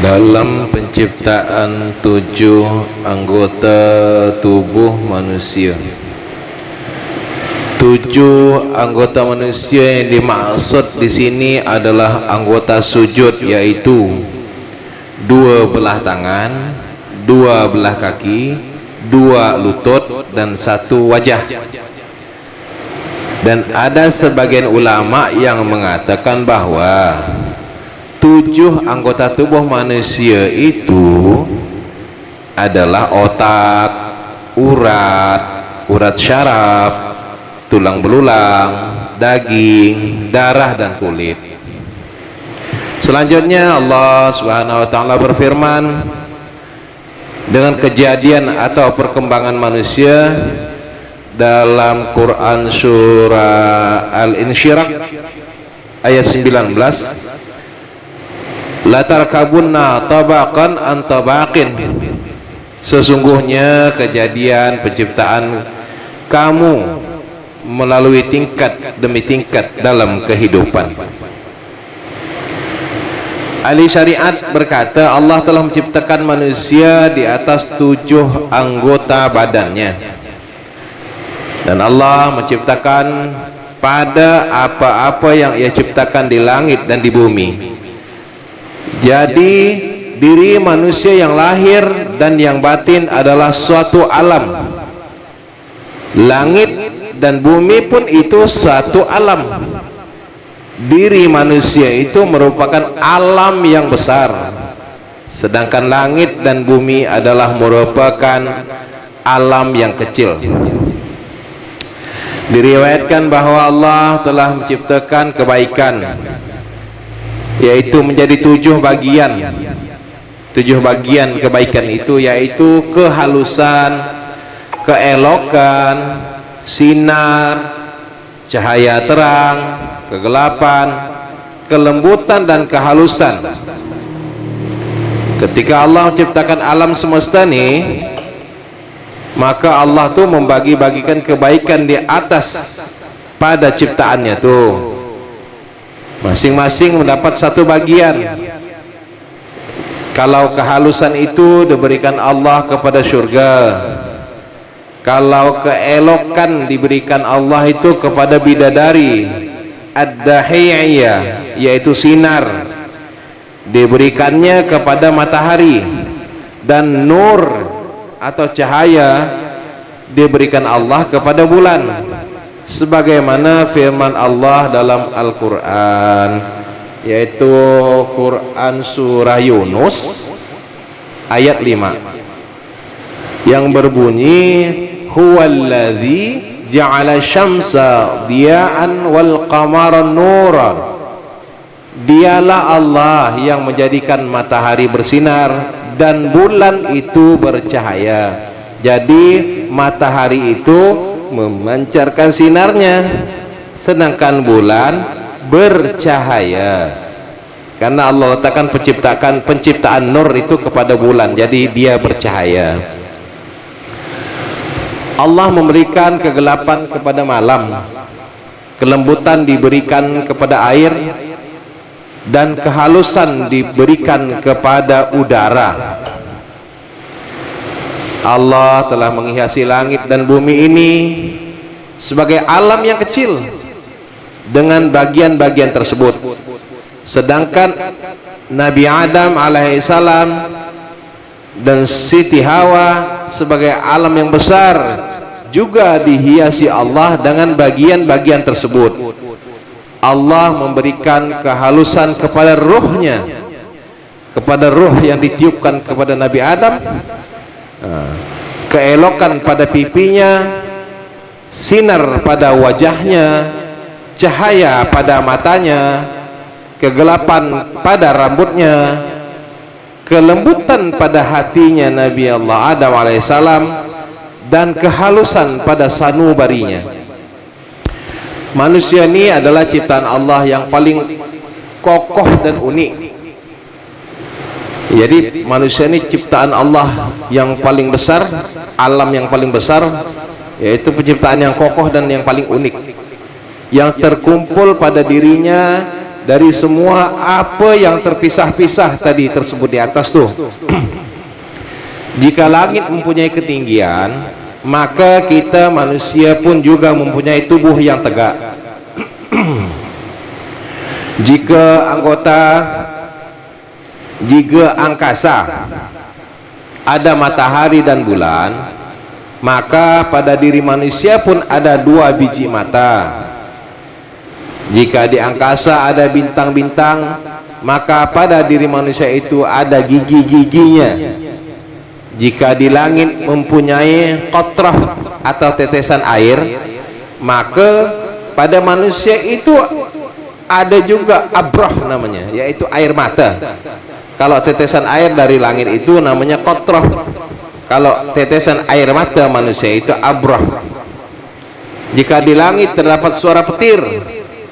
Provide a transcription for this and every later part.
Dalam penciptaan 7 anggota tubuh manusia, 7 anggota manusia yang dimaksud di sini adalah anggota sujud, yaitu 2 belah tangan, 2 belah kaki, 2 lutut, dan 1 wajah. Dan ada sebagian ulama yang mengatakan bahwa 7 anggota tubuh manusia itu adalah otak, urat syaraf, tulang belulang, daging, darah, dan kulit. Selanjutnya Allah Subhanahu wa taala berfirman dengan kejadian atau perkembangan manusia dalam Quran surah Al-Insyirah ayat 19. La tarkabunna tabaqan an tabaqin. Sesungguhnya kejadian penciptaan kamu melalui tingkat demi tingkat dalam kehidupan. Ahli syariat berkata Allah telah menciptakan manusia di atas 7 anggota badannya, dan Allah menciptakan pada apa-apa yang Ia ciptakan di langit dan di bumi. Jadi diri manusia yang lahir dan yang batin adalah suatu alam. Langit dan bumi pun itu satu alam. Diri manusia itu merupakan alam yang besar, sedangkan langit dan bumi adalah merupakan alam yang kecil. Diriwayatkan bahwa Allah telah menciptakan kebaikan, yaitu menjadi 7 bagian. 7 bagian kebaikan itu yaitu kehalusan, keelokan, sinar, cahaya terang, kegelapan, kelembutan, dan kehalusan. Ketika Allah menciptakan alam semesta ini, maka Allah tuh membagi-bagikan kebaikan di atas pada ciptaannya tuh. Masing-masing mendapat 1 bagian. Kalau kehalusan itu diberikan Allah kepada surga, kalau keelokan diberikan Allah itu kepada bidadari ad-dahiyah, yaitu sinar, diberikannya kepada matahari, dan nur atau cahaya diberikan Allah kepada bulan, sebagaimana firman Allah dalam Al-Quran, yaitu Quran surah Yunus ayat 5 yang berbunyi huwallazi ja'ala syamsa diya'an wal qamara nuran. Dialah Allah yang menjadikan matahari bersinar dan bulan itu bercahaya. Jadi matahari itu memancarkan sinarnya, sedangkan bulan bercahaya. Karena Allah letakkan penciptaan nur itu kepada bulan, jadi dia bercahaya. Allah memberikan kegelapan kepada malam, kelembutan diberikan kepada air, dan kehalusan diberikan kepada udara. Allah telah menghiasi langit dan bumi ini sebagai alam yang kecil dengan bagian-bagian tersebut, sedangkan Nabi Adam alaihissalam dan Siti Hawa sebagai alam yang besar juga dihiasi Allah dengan bagian-bagian tersebut. Allah memberikan kehalusan kepada ruhnya, kepada ruh yang ditiupkan kepada Nabi Adam, keelokan pada pipinya, sinar pada wajahnya, cahaya pada matanya, kegelapan pada rambutnya, kelembutan pada hatinya Nabi Allah Adam alaihissalam, dan kehalusan pada sanubarinya. Manusia ini adalah ciptaan Allah yang paling kokoh dan unik. Jadi manusia ini ciptaan Allah yang paling besar, alam yang paling besar, yaitu penciptaan yang kokoh dan yang paling unik, yang terkumpul pada dirinya dari semua apa yang terpisah-pisah tadi tersebut di atas tuh. Jika langit mempunyai ketinggian, maka kita manusia pun juga mempunyai tubuh yang tegak. Jika angkasa ada matahari dan bulan, maka pada diri manusia pun ada 2 biji mata. Jika di angkasa ada bintang-bintang, maka pada diri manusia itu ada gigi-giginya. Jika di langit mempunyai qatrah atau tetesan air, maka pada manusia itu ada juga abrah namanya, yaitu air mata. Kalau tetesan air dari langit itu namanya qatrah. Kalau tetesan air mata manusia itu abrah. Jika di langit terdapat suara petir,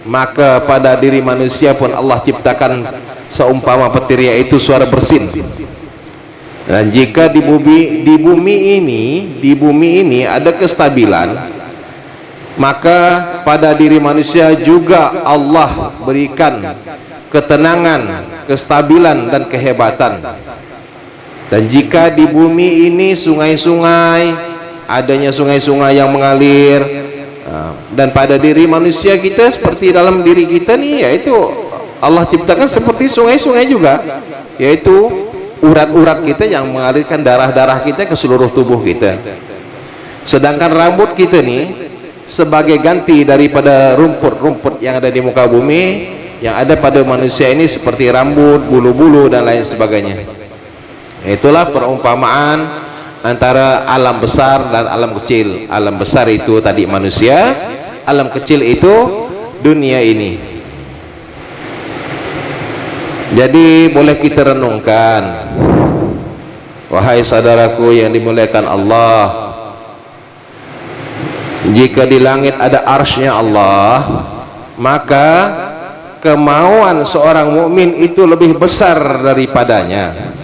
maka pada diri manusia pun Allah ciptakan seumpama petir, yaitu suara bersin. Dan jika di bumi ini ada kestabilan, maka pada diri manusia juga Allah berikan ketenangan, kestabilan dan kehebatan. Dan jika di bumi ini sungai-sungai, adanya sungai-sungai yang mengalir, dan pada diri manusia kita seperti dalam diri kita nih, yaitu Allah ciptakan seperti sungai-sungai juga, yaitu urat-urat kita yang mengalirkan darah-darah kita ke seluruh tubuh kita. Sedangkan rambut kita nih sebagai ganti daripada rumput-rumput yang ada di muka bumi, yang ada pada manusia ini seperti rambut, bulu-bulu dan lain sebagainya. Itulah perumpamaan antara alam besar dan alam kecil. Alam besar itu tadi manusia, alam kecil itu dunia ini. Jadi boleh kita renungkan, wahai saudaraku yang dimuliakan Allah, jika di langit ada arsy-Nya Allah, maka kemauan seorang mukmin itu lebih besar daripadanya.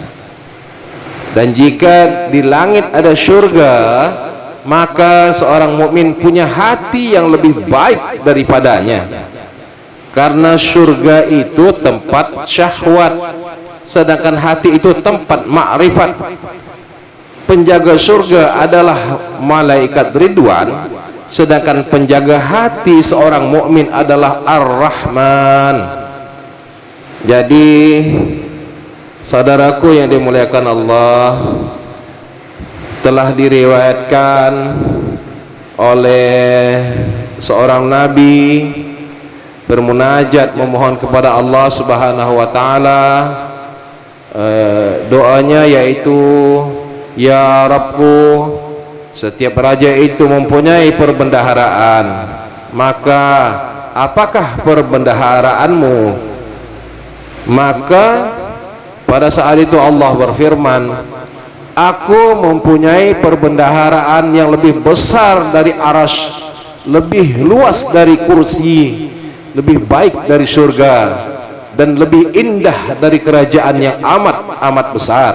Dan jika di langit ada surga, maka seorang mukmin punya hati yang lebih baik daripadanya. Karena surga itu tempat syahwat, sedangkan hati itu tempat makrifat. Penjaga surga adalah malaikat Ridwan, sedangkan penjaga hati seorang mukmin adalah Ar-Rahman. Jadi saudaraku yang dimuliakan Allah, telah diriwayatkan oleh seorang nabi bermunajat memohon kepada Allah Subhanahu wa taala, doanya yaitu, ya Rabbku, setiap raja itu mempunyai perbendaharaan, maka apakah perbendaharaanmu? Maka pada saat itu Allah berfirman, aku mempunyai perbendaharaan yang lebih besar dari arasy, lebih luas dari kursi, lebih baik dari surga, dan lebih indah dari kerajaan yang amat besar,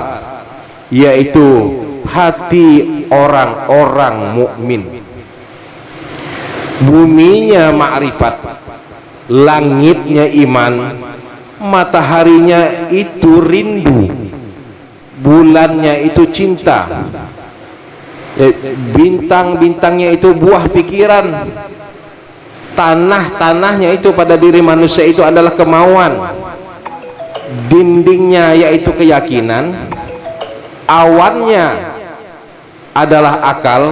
yaitu hati orang-orang mukmin. Buminya ma'rifat, langitnya iman, mataharinya itu rindu, bulannya itu cinta, bintang-bintangnya itu buah pikiran, tanah-tanahnya itu pada diri manusia itu adalah kemauan, dindingnya yaitu keyakinan, awannya adalah akal,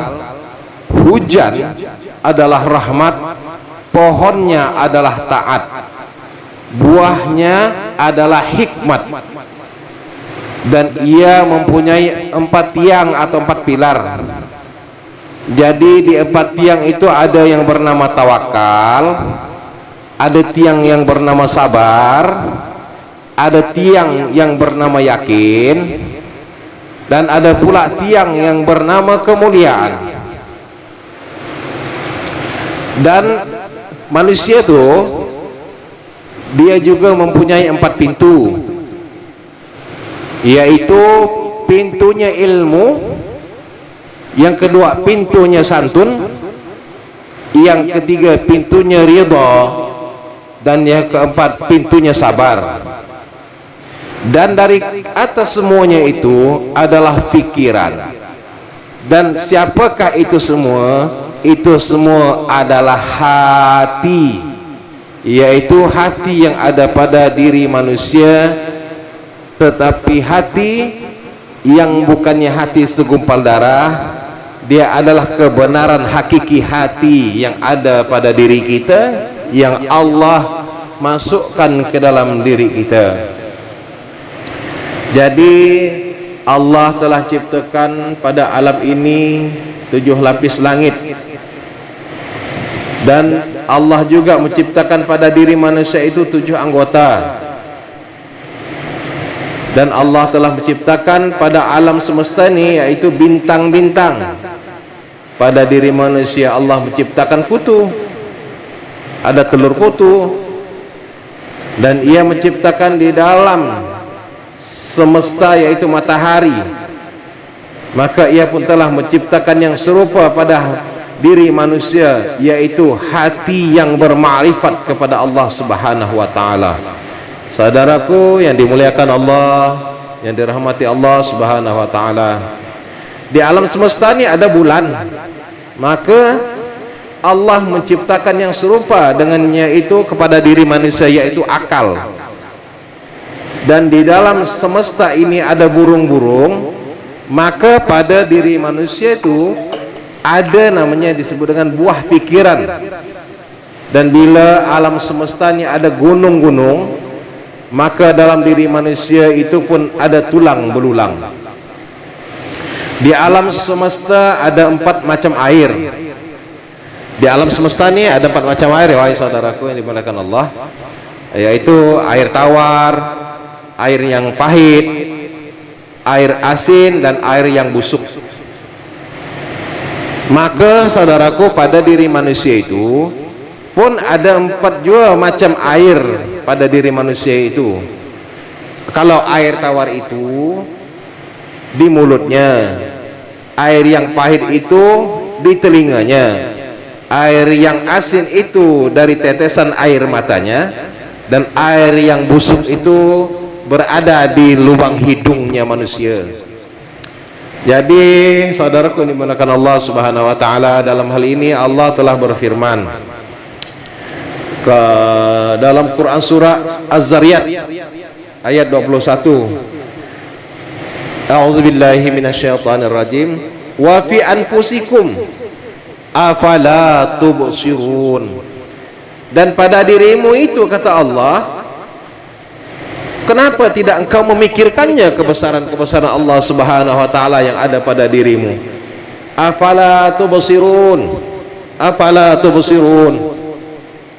hujan adalah rahmat, pohonnya adalah taat, buahnya adalah hikmat, dan ia mempunyai 4 tiang atau 4 pilar. Jadi di 4 tiang itu ada yang bernama tawakal, ada tiang yang bernama sabar, ada tiang yang bernama yakin, dan ada pula tiang yang bernama kemuliaan. Dan manusia itu dia juga mempunyai 4 pintu, yaitu pintunya ilmu, yang kedua pintunya santun, yang ketiga pintunya ridha, dan yang keempat pintunya sabar. Dan dari atas semuanya itu adalah pikiran. Dan siapakah itu semua? Itu semua adalah hati, yaitu hati yang ada pada diri manusia, tetapi hati yang bukannya hati segumpal darah. Dia adalah kebenaran hakiki hati yang ada pada diri kita, yang Allah masukkan ke dalam diri kita. Jadi Allah telah ciptakan pada alam ini 7 lapis langit, dan Allah juga menciptakan pada diri manusia itu 7 anggota. Dan Allah telah menciptakan pada alam semesta ini, yaitu bintang-bintang. Pada diri manusia Allah menciptakan kutu, ada telur kutu. Dan ia menciptakan di dalam semesta, yaitu matahari. Maka ia pun telah menciptakan yang serupa pada diri manusia, yaitu hati yang bermakrifat kepada Allah Subhanahu wa taala. Saudaraku yang dimuliakan Allah, yang dirahmati Allah Subhanahu wa taala, di alam semesta ini ada bulan. Maka Allah menciptakan yang serupa dengannya itu kepada diri manusia, yaitu akal. Dan di dalam semesta ini ada burung-burung. Maka pada diri manusia itu ada namanya disebut dengan buah pikiran. Dan bila alam semesta ini ada gunung-gunung, maka dalam diri manusia itu pun ada tulang belulang. Di alam semesta ada 4 macam air. Di alam semesta ini ada 4 macam air, wahai saudaraku yang dimuliakan Allah, yaitu air tawar, air yang pahit, air asin, dan air yang busuk. Maka saudaraku, pada diri manusia itu pun ada 4 juga macam air pada diri manusia itu. Kalau air tawar itu di mulutnya, air yang pahit itu di telinganya, air yang asin itu dari tetesan air matanya, dan air yang busuk itu berada di lubang hidungnya manusia. Jadi saudaraku yang dimuliakan Allah Subhanahu wa taala, dalam hal ini Allah telah berfirman ke dalam Quran surah Az-Zariyat ayat 21. A'udzubillahi minasyaitonir rajim. Wa fi anfusikum afala tubsirun. Dan pada dirimu itu, kata Allah, kenapa tidak engkau memikirkannya kebesaran-kebesaran Allah Subhanahu wa taala yang ada pada dirimu? Afala tubsirun. Afala tubsirun.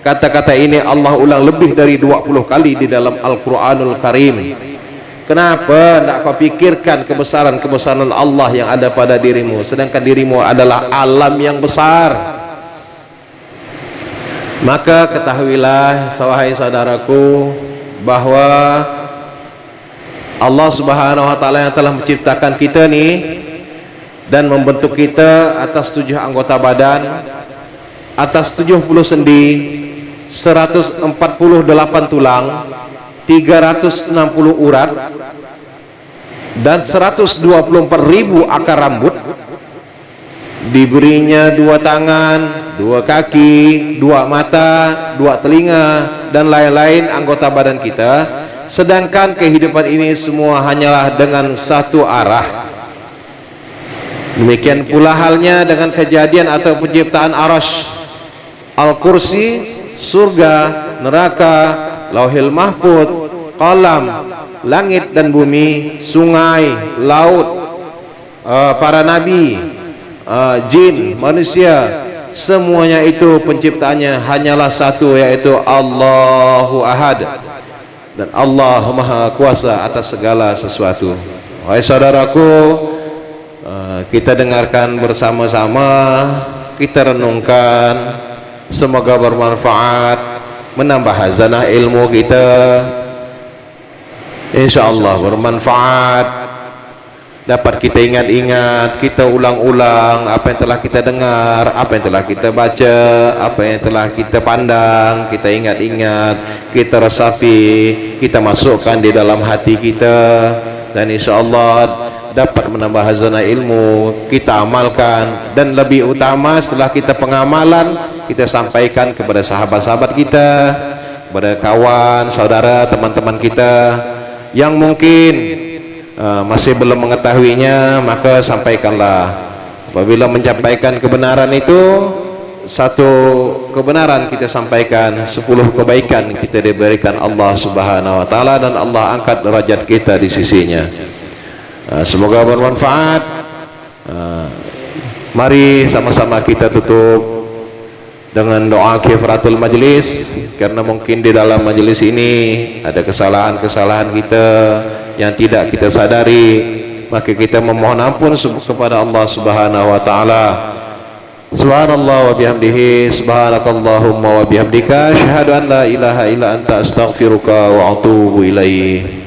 Kata-kata ini Allah ulang lebih dari 20 kali di dalam Al-Quranul Karim. Kenapa tidak kau pikirkan kebesaran-kebesaran Allah yang ada pada dirimu, sedangkan dirimu adalah alam yang besar? Maka ketahuilah, wahai saudaraku, bahwa Allah Subhanahu wa taala yang telah menciptakan kita ni dan membentuk kita atas 7 anggota badan, atas 70 sendi, 148 tulang, 360 urat, dan 124.000 akar rambut. Diberinya 2 tangan, 2 kaki, 2 mata, 2 telinga, dan lain-lain anggota badan kita. Sedangkan kehidupan ini semua hanyalah dengan satu arah. Demikian pula halnya dengan kejadian atau penciptaan Arasy, Al-Kursi, surga, neraka, Lauhil Mahfuz, qalam, langit dan bumi, sungai, laut, para nabi, jin, manusia, semuanya itu penciptaannya hanyalah satu, yaitu Allahu Ahad. Dan Allah Maha Kuasa atas segala sesuatu. Wahai saudaraku, kita dengarkan bersama-sama, kita renungkan, semoga bermanfaat, menambah hazanah ilmu kita, insyaallah bermanfaat, dapat kita ingat-ingat, kita ulang-ulang apa yang telah kita dengar, apa yang telah kita baca, apa yang telah kita pandang, kita ingat-ingat, kita resapi, kita masukkan di dalam hati kita, dan insyaAllah dapat menambah hazanah ilmu, kita amalkan, dan lebih utama setelah kita pengamalan, kita sampaikan kepada sahabat-sahabat kita, kepada kawan, saudara, teman-teman kita yang mungkin masih belum mengetahuinya, maka sampaikanlah. Apabila menyampaikan kebenaran itu, satu kebenaran kita sampaikan, 10 kebaikan kita diberikan Allah Subhanahu wa taala, dan Allah angkat derajat kita di sisinya. Semoga bermanfaat. Mari sama-sama kita tutup dengan doa kifaratul majlis, karena mungkin di dalam majlis ini ada kesalahan-kesalahan kita yang tidak kita sadari, maka kita memohon ampun kepada Allah Subhanahu wa taala. Subhanallah wa bihamdihi, subhanakallahumma wa bihamdika, asyhadu an la ilaha illa anta, astaghfiruka wa atubu ilaih.